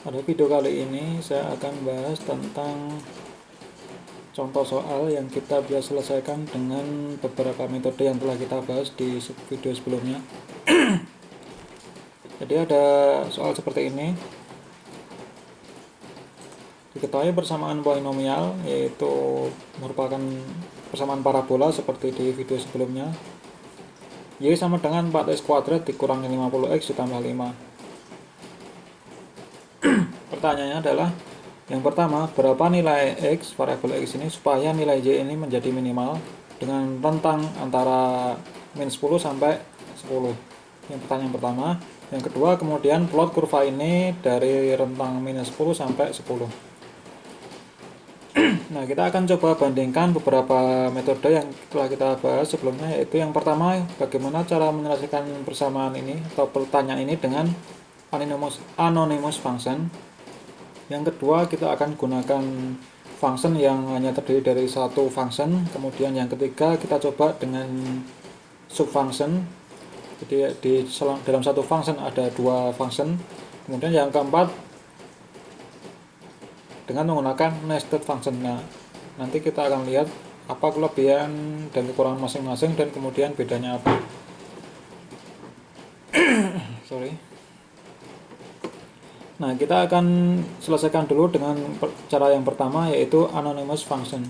Pada video kali ini saya akan bahas tentang contoh soal yang kita bisa selesaikan dengan beberapa metode yang telah kita bahas di video sebelumnya. Jadi ada soal seperti ini. Diketahui persamaan polinomial yaitu merupakan persamaan parabola seperti di video sebelumnya. Y sama dengan 4x kuadrat dikurangi 50x ditambah 5. Pertanyaannya adalah yang pertama, berapa nilai X, variabel X ini supaya nilai Y ini menjadi minimal dengan rentang antara min 10 sampai 10. Yang pertanyaan pertama. Yang kedua, kemudian plot kurva ini dari rentang minus 10 sampai 10. Nah, kita akan coba bandingkan beberapa metode yang telah kita bahas sebelumnya, yaitu yang pertama, bagaimana cara menyelesaikan persamaan ini atau pertanyaan ini dengan anonymous function. Yang kedua, kita akan gunakan function yang hanya terdiri dari satu function. Kemudian yang ketiga, kita coba dengan subfunction. Jadi dalam satu function ada dua function. Kemudian yang keempat, dengan menggunakan nested function. Nah, nanti kita akan lihat apa kelebihan dan kekurangan masing-masing dan kemudian bedanya apa. Nah, kita akan selesaikan dulu dengan cara yang pertama, yaitu anonymous function.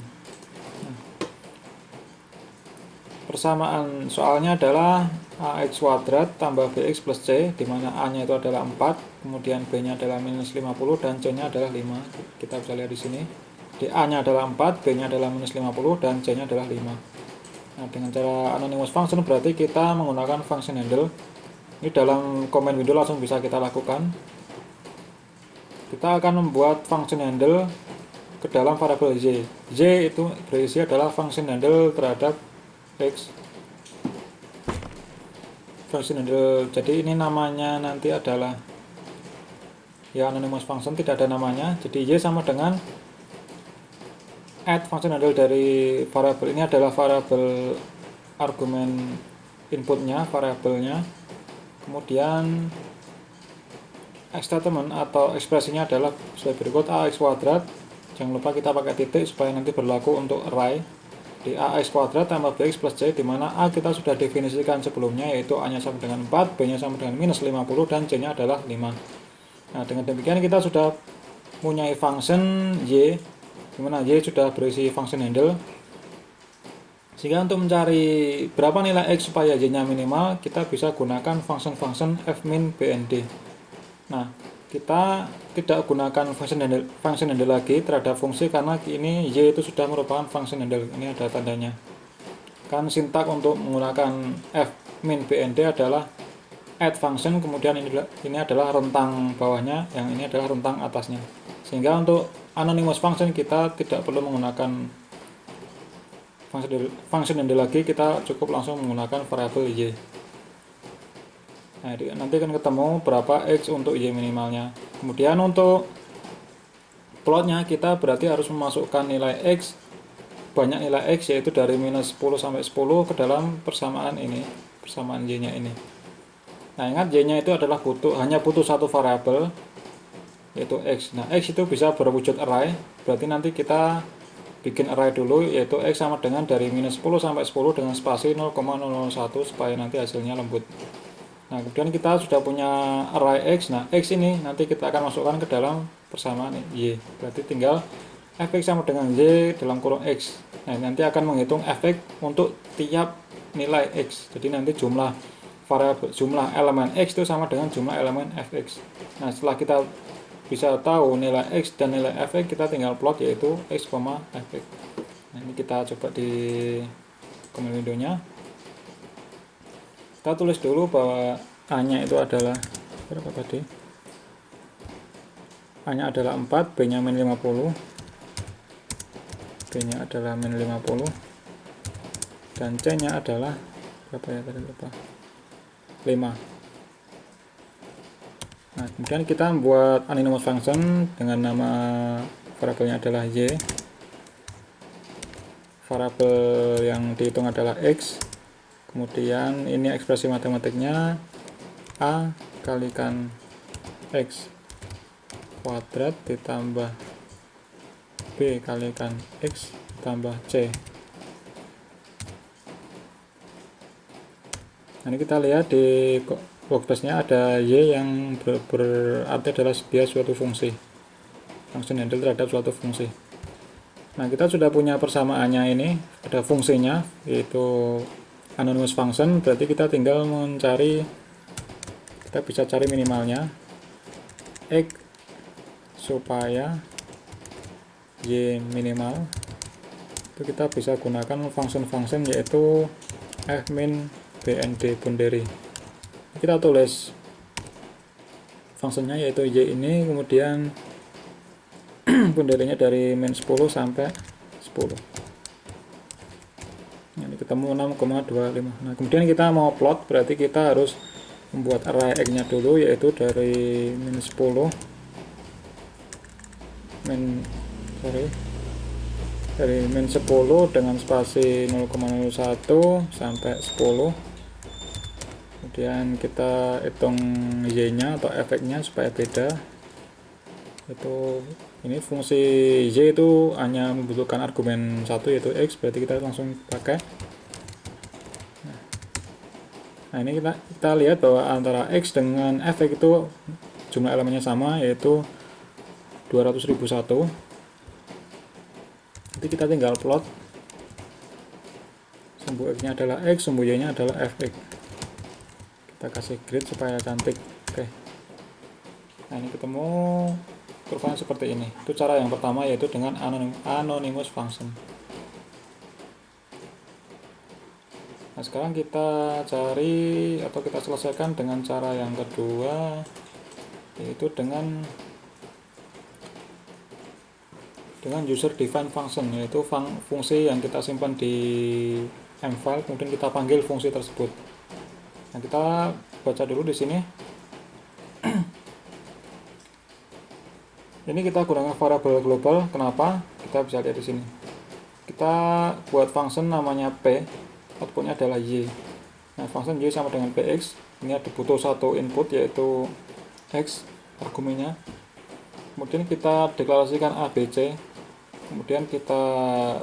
Persamaan soalnya adalah ax kuadrat tambah bx plus c, di mana a-nya itu adalah 4, kemudian b-nya adalah minus 50 dan c-nya adalah 5. Kita bisa lihat di sini. Di a-nya adalah 4, b-nya adalah minus 50 dan c-nya adalah 5. Nah, dengan cara anonymous function berarti kita menggunakan function handle. Ini dalam command window langsung bisa kita lakukan. Kita akan membuat function handle ke dalam variabel y. Y itu berisi adalah function handle terhadap x. Function handle, jadi ini namanya nanti adalah ya anonymous function, tidak ada namanya. Jadi y sama dengan add function handle dari variabel ini adalah variabel argumen inputnya, variabelnya. Kemudian statement atau ekspresinya adalah sebagai berikut: ax kuadrat, jangan lupa kita pakai titik supaya nanti berlaku untuk array, di ax kuadrat tambah bx plus c, di mana a kita sudah definisikan sebelumnya, yaitu a nya sama dengan 4, b nya sama dengan minus 50 dan c nya adalah 5. Nah, dengan demikian kita sudah punya function y, di mana y sudah berisi function handle. Sehingga untuk mencari berapa nilai x supaya y nya minimal, kita bisa gunakan function fmin bnd. Nah, kita tidak gunakan function handle lagi terhadap fungsi karena ini y itu sudah merupakan function handle. Ini ada tandanya. Kan sintak untuk menggunakan fmin bnd adalah add function, kemudian ini adalah rentang bawahnya, yang ini adalah rentang atasnya. Sehingga untuk anonymous function kita tidak perlu menggunakan function handle lagi, kita cukup langsung menggunakan variabel y. Nah, nanti akan ketemu berapa x untuk y minimalnya. Kemudian untuk plotnya kita berarti harus memasukkan nilai x, banyak nilai x, yaitu dari minus 10 sampai 10 ke dalam persamaan ini, persamaan y nya ini. Nah, ingat y nya itu adalah hanya butuh satu variabel, yaitu x. Nah, x itu bisa berwujud array, berarti nanti kita bikin array dulu, yaitu x sama dengan dari minus 10 sampai 10 dengan spasi 0,001 supaya nanti hasilnya lembut. Nah, kemudian kita sudah punya array x. Nah, x ini nanti kita akan masukkan ke dalam persamaan y. Berarti tinggal fx sama dengan y dalam kurung x. Nah, nanti akan menghitung efek untuk tiap nilai x. Jadi nanti jumlah variabel, jumlah elemen x itu sama dengan jumlah elemen fx. Nah, setelah kita bisa tahu nilai x dan nilai fx, kita tinggal plot, yaitu x, fx. Nah, ini kita coba di command window-nya. Kita tulis dulu bahwa a nya itu adalah berapa tadi, a nya adalah 4, b nya min 50, b nya adalah min 50, dan c nya adalah berapa ya tadi, lupa, 5. Nah, kemudian kita membuat anonymous function dengan nama variabelnya adalah y, variabel yang dihitung adalah x. Kemudian ini ekspresi matematiknya a kalikan x kuadrat ditambah B kalikan X tambah C. Nah, ini kita lihat di workspace-nya ada Y yang berarti adalah sebuah suatu fungsi, function handle terhadap suatu fungsi. Nah, kita sudah punya persamaannya, ini ada fungsinya yaitu anonymous function, berarti kita tinggal mencari, kita bisa cari minimalnya X supaya Y minimal, itu kita bisa gunakan function yaitu fmin bnd boundary. Kita tulis fungsinya yaitu Y ini, kemudian boundary-nya dari min 10 sampai 10. Ini ketemu 6,25. Nah, kemudian kita mau plot, berarti kita harus membuat array X-nya dulu, yaitu dari min 10 dari min 10 dengan spasi 0,01 sampai 10. Kemudian kita hitung Y-nya atau efeknya supaya beda. Itu ini fungsi Y itu hanya membutuhkan argumen 1 yaitu X, berarti kita langsung pakai. Nah, ini kita lihat bahwa antara X dengan efek itu jumlah elemennya sama, yaitu 200.001. Nanti kita tinggal plot, sumbu X nya adalah X, sumbu Y nya adalah Fx. Kita kasih grid supaya cantik. Oke. Nah, ini ketemu kurvanya seperti ini. Itu cara yang pertama, yaitu dengan anonymous function. Nah, sekarang kita cari atau kita selesaikan dengan cara yang kedua, yaitu dengan user defined function, yaitu fungsi yang kita simpan di M-file, kemudian kita panggil fungsi tersebut. Nah, kita baca dulu di sini. Ini kita gunakan variabel global. Kenapa? Kita bisa lihat di sini. Kita buat function namanya P, outputnya adalah Y. Nah, function Y sama dengan Px. Ini ada butuh satu input yaitu X argumennya. Kemudian kita deklarasikan ABC. Kemudian kita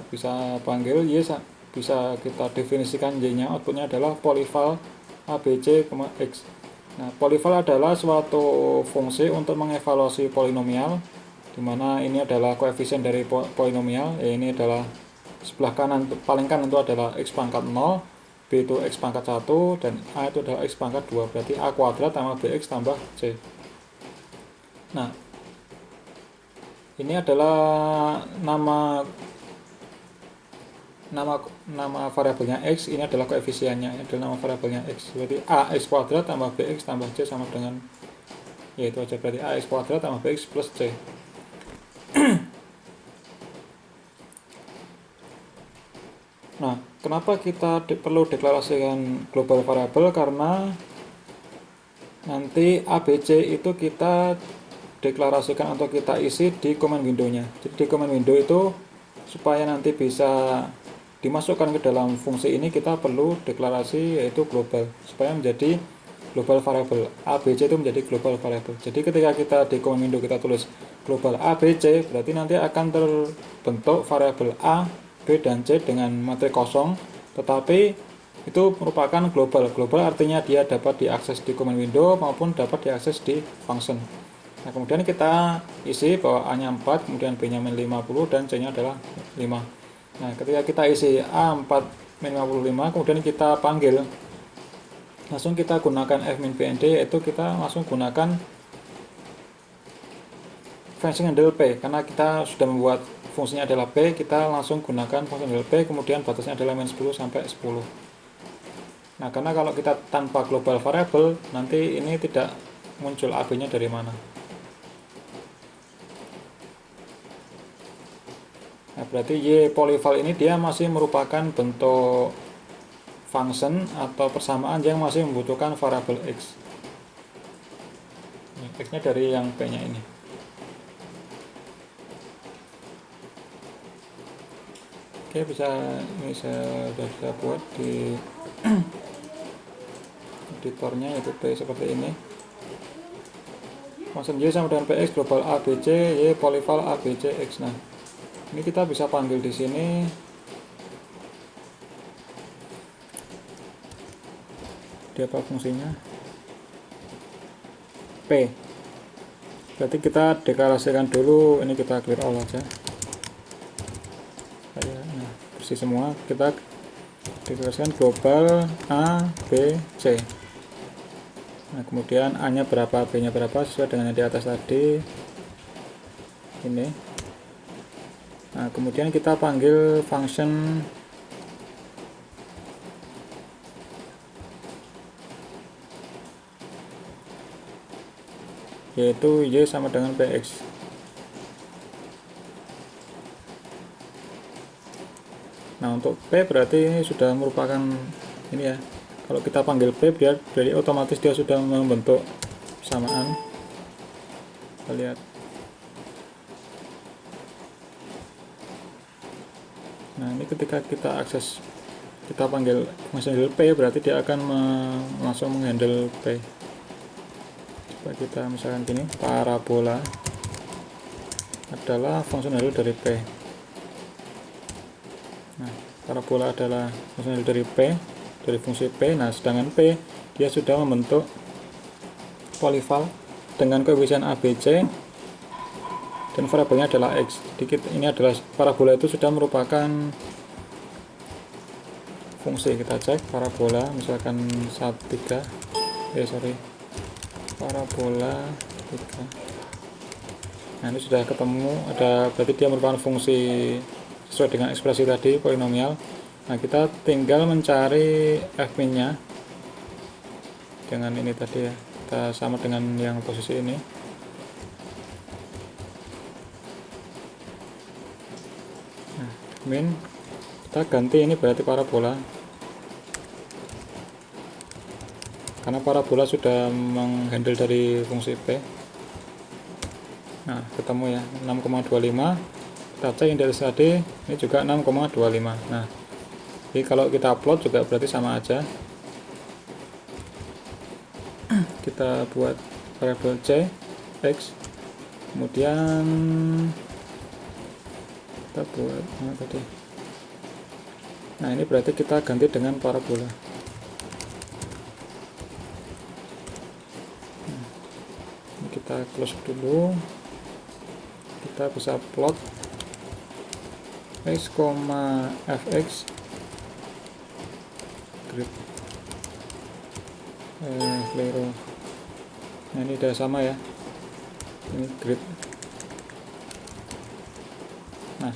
bisa panggil Y, bisa kita definisikan Y-nya, outputnya adalah polyval ABC, X. Nah, polyval adalah suatu fungsi untuk mengevaluasi polinomial, dimana ini adalah koefisien dari polinomial. Ini adalah sebelah kanan, paling kanan itu adalah X pangkat 0, B itu X pangkat 1, dan A itu adalah X pangkat 2, berarti A kuadrat tambah BX tambah C. Nah, ini adalah nama variabelnya X, ini adalah koefisiennya, ini adalah nama variabelnya X. Berarti A X kuadrat tambah BX tambah C sama dengan, yaitu aja, berarti A X kuadrat tambah BX plus C. Nah, kenapa kita perlu deklarasikan global variable? Karena nanti ABC itu kita deklarasikan atau kita isi di command window-nya. Jadi di command window itu supaya nanti bisa dimasukkan ke dalam fungsi ini, kita perlu deklarasi yaitu global, supaya menjadi global variable. ABC itu menjadi global variable. Jadi ketika kita di command window kita tulis global ABC, berarti nanti akan terbentuk variabel A, B, dan C dengan materi kosong, tetapi itu merupakan global. Global artinya dia dapat diakses di command window maupun dapat diakses di function. Nah, kemudian kita isi bahwa A-nya 4, kemudian B-nya min 50, dan C-nya adalah 5. Nah, ketika kita isi A 4 min 55, kemudian kita panggil, langsung kita gunakan f min bnd, yaitu kita langsung gunakan function handle P, karena kita sudah membuat fungsinya adalah P, kita langsung gunakan function handle P, kemudian batasnya adalah min 10 sampai 10. Nah, karena kalau kita tanpa global variable, nanti ini tidak muncul AB-nya dari mana. Nah, berarti Y polyval ini dia masih merupakan bentuk function atau persamaan yang masih membutuhkan variabel X. X-nya dari yang P-nya ini. Oke, ini saya sudah bisa buat di editornya, yaitu P seperti ini. function Y sama dengan PX global ABC Y polyval ABC X. Nah, ini kita bisa panggil di sini dia apa fungsinya P. Berarti kita deklarasikan dulu, ini kita clear all aja. Nah, bersih semua. Kita deklarasikan global A, B, C. Nah, kemudian A nya berapa, B nya berapa, sesuai dengan yang di atas tadi. Ini. Nah, kemudian kita panggil function yaitu Y sama dengan PX. Nah, untuk P berarti ini sudah merupakan ini ya. Kalau kita panggil P berarti otomatis dia sudah membentuk persamaan. Kita lihat. Nah, ini ketika kita akses, kita panggil menghandle P berarti dia akan langsung menghandle P. Coba kita misalkan gini, parabola adalah fungsional dari P. Nah, parabola adalah fungsional dari P, dari fungsi P. Nah, sedangkan P dia sudah membentuk polyval dengan koefisien ABC dan variabelnya adalah X. Dikit ini adalah parabola itu sudah merupakan fungsi. Kita cek parabola misalkan 3 parabola 3. Nah, ini sudah ketemu, ada berarti dia merupakan fungsi sesuai dengan ekspresi tadi, polinomial. Nah, kita tinggal mencari f-min nya dengan ini tadi ya, kita sama dengan yang posisi ini. Nah, min kita ganti ini berarti parabola, karena parabola sudah menghandle dari fungsi P. Nah, ketemu ya 6,25. Kita cek yang dari tadi, ini juga 6,25. Nah, jadi kalau kita plot juga berarti sama aja. Kita buat variabel C, X, kemudian kita buat mana tadi. Nah, ini berarti kita ganti dengan parabola. Nah, ini kita close dulu. Kita bisa plot X, fx grid Lero. Nah, ini udah sama ya, ini grid. Nah,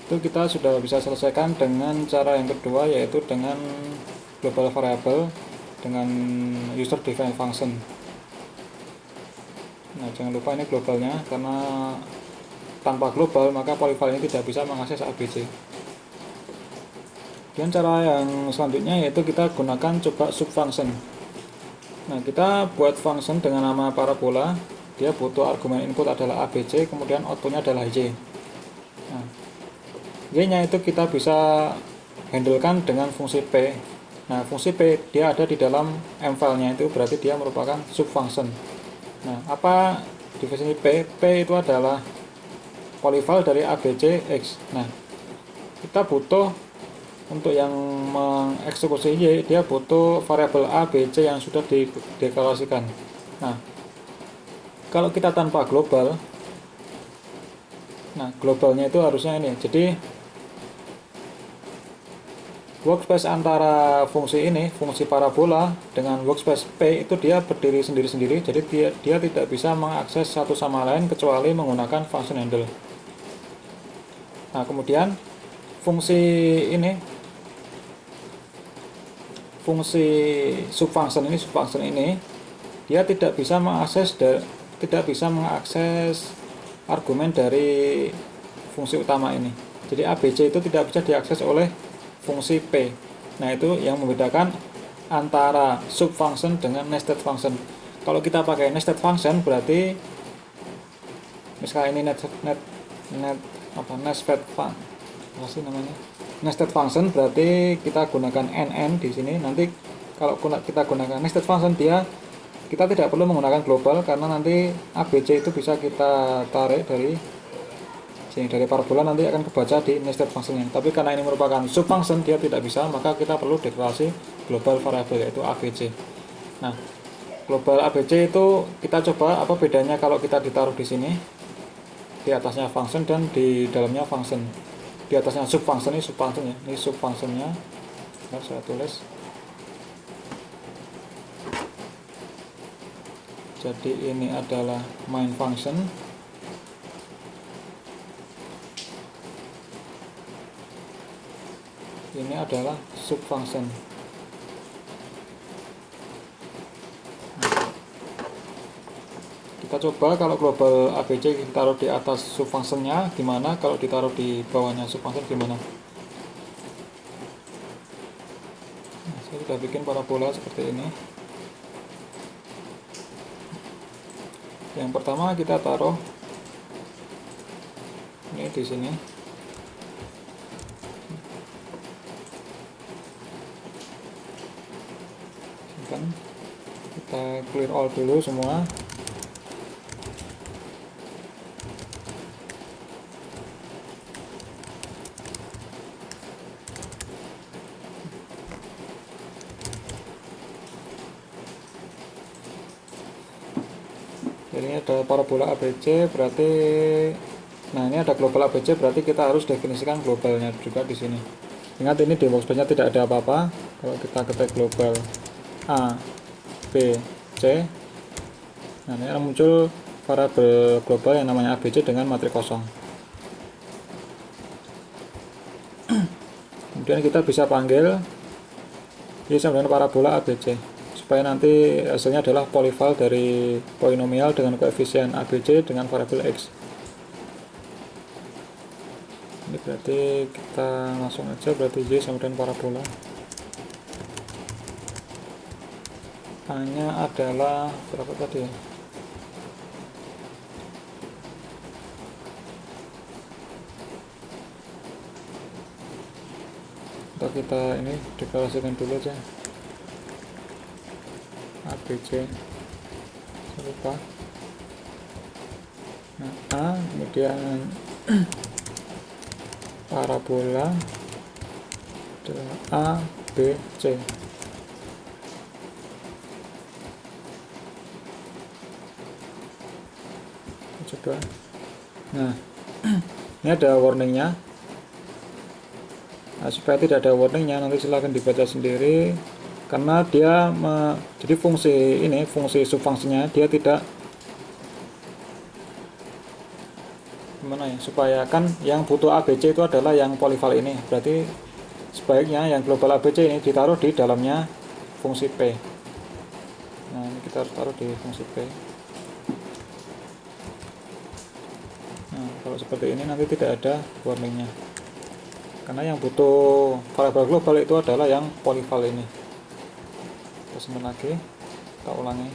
itu kita sudah bisa selesaikan dengan cara yang kedua, yaitu dengan global variable dengan user defined function. Nah, jangan lupa ini globalnya, karena tanpa global maka polyval ini tidak bisa mengakses ABC. Dan cara yang selanjutnya yaitu kita gunakan coba subfunction. Nah, kita buat function dengan nama parabola. Dia butuh argumen input adalah ABC, kemudian outputnya adalah Y. Nah, Y nya itu kita bisa handlekan dengan fungsi P. Nah, fungsi P dia ada di dalam m-file nya, itu berarti dia merupakan subfunction. Nah, apa definisi P? P itu adalah polyval dari ABC X. Nah, kita butuh untuk yang mengeksekusi Y, dia butuh variabel A, B, C yang sudah dideklarasikan. Nah, kalau kita tanpa global, nah globalnya itu harusnya ini. Jadi workspace antara fungsi ini, fungsi parabola dengan workspace P itu dia berdiri sendiri-sendiri. Jadi dia tidak bisa mengakses satu sama lain kecuali menggunakan function handle. Nah, kemudian fungsi ini, fungsi subfunction ini dia tidak bisa mengakses argumen dari fungsi utama ini. Jadi ABC itu tidak bisa diakses oleh fungsi P. Nah, itu yang membedakan antara subfunction dengan nested function. Kalau kita pakai nested function berarti misalnya ini nested function berarti kita gunakan nn di sini. Nanti kalau kita gunakan nested function, dia kita tidak perlu menggunakan global karena nanti ABC itu bisa kita tarik dari sini, dari parabola nanti akan kebaca di nested functionnya. Tapi karena ini merupakan sub function, dia tidak bisa, maka kita perlu deklarasi global variable yaitu ABC. Nah, global ABC itu kita coba apa bedanya kalau kita ditaruh di sini, di atasnya function dan di dalamnya function. Di atasnya sub function, ini sub function ya, ini sub functionnya. Nah, saya tulis. Jadi ini adalah main function. Ini adalah sub function. Kita coba kalau global ABC ditaruh di atas sub functionnya gimana, kalau ditaruh di bawahnya sub function gimana. Nah, saya sudah bikin parabola seperti ini. Yang pertama kita taruh ini di sini. Kita clear all dulu semua. Jadi ini ada parabola ABC, berarti nah ini ada global ABC, berarti kita harus definisikan globalnya juga di sini. Ingat ini di workspace-nya tidak ada apa-apa. Kalau kita ketik global A, B, C, nah ini akan muncul variabel global yang namanya ABC dengan matriks kosong. Kemudian kita bisa panggil ini sama dengan parabola ABC, supaya nanti hasilnya adalah polyval dari polinomial dengan koefisien ABC dengan variabel X. Ini berarti kita langsung aja, berarti Y sama dengan parabola. A-nya adalah berapa tadi ya? Kita ini deklarasikan dulu aja ABC, saya lupa. Nah, A kemudian parabola adalah A, B, C. Coba. Nah, ini ada warningnya. Nah, supaya tidak ada warningnya, nanti silahkan dibaca sendiri, karena dia jadi fungsi ini, fungsi subfungsinya dia tidak gimana ya, supaya kan yang butuh ABC itu adalah yang polyval ini, berarti sebaiknya yang global ABC ini ditaruh di dalamnya fungsi P. Nah, ini kita harus taruh di fungsi P. Nah, kalau seperti ini nanti tidak ada warningnya, karena yang butuh variabel global itu adalah yang polyval ini. Kita simpan lagi, kita ulangi,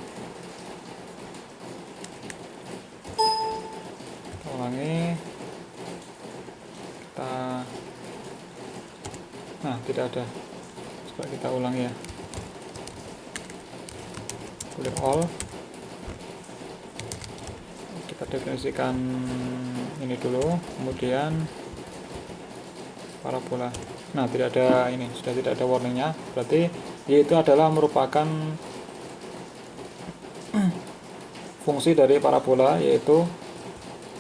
kita nah tidak ada, coba kita ulangi ya, clear all, kita definisikan ini dulu, kemudian parabola. Nah, tidak ada ini, sudah tidak ada warningnya, berarti Y itu adalah merupakan fungsi dari parabola, yaitu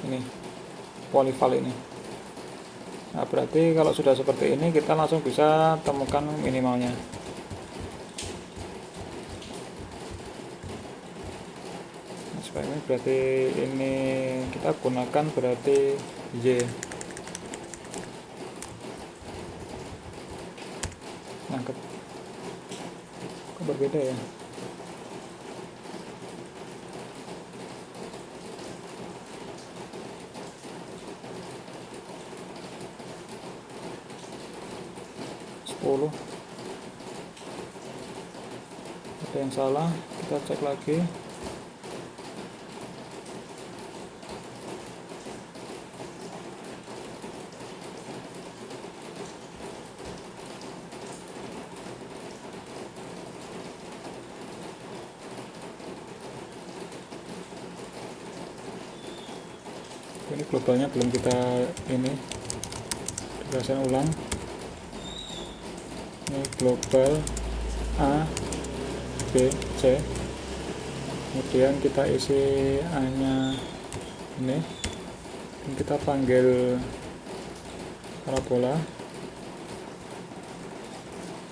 ini polyval ini. Nah, berarti kalau sudah seperti ini kita langsung bisa temukan minimalnya. Nah, supaya ini berarti ini kita gunakan berarti Y. Nah, kok berbeda ya? Ada yang salah, kita cek lagi. Ini globalnya belum kita ini jelasin ulang. Ini global A B C, kemudian kita isi A nya ini, dan kita panggil parabola,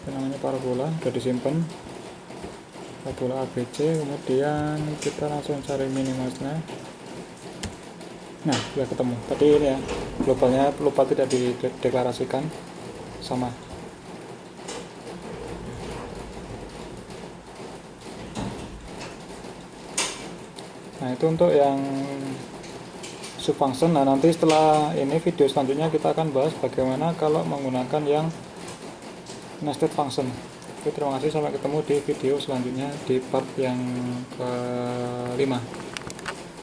ini namanya parabola, sudah disimpan parabola ABC. Kemudian kita langsung cari minimasnya. Nah, sudah ketemu. Tadi ini ya, globalnya lupa tidak dideklarasikan sama. Nah, itu untuk yang subfunction. Nah, nanti setelah ini video selanjutnya kita akan bahas bagaimana kalau menggunakan yang nested function. Oke, terima kasih, sampai ketemu di video selanjutnya di part yang kelima.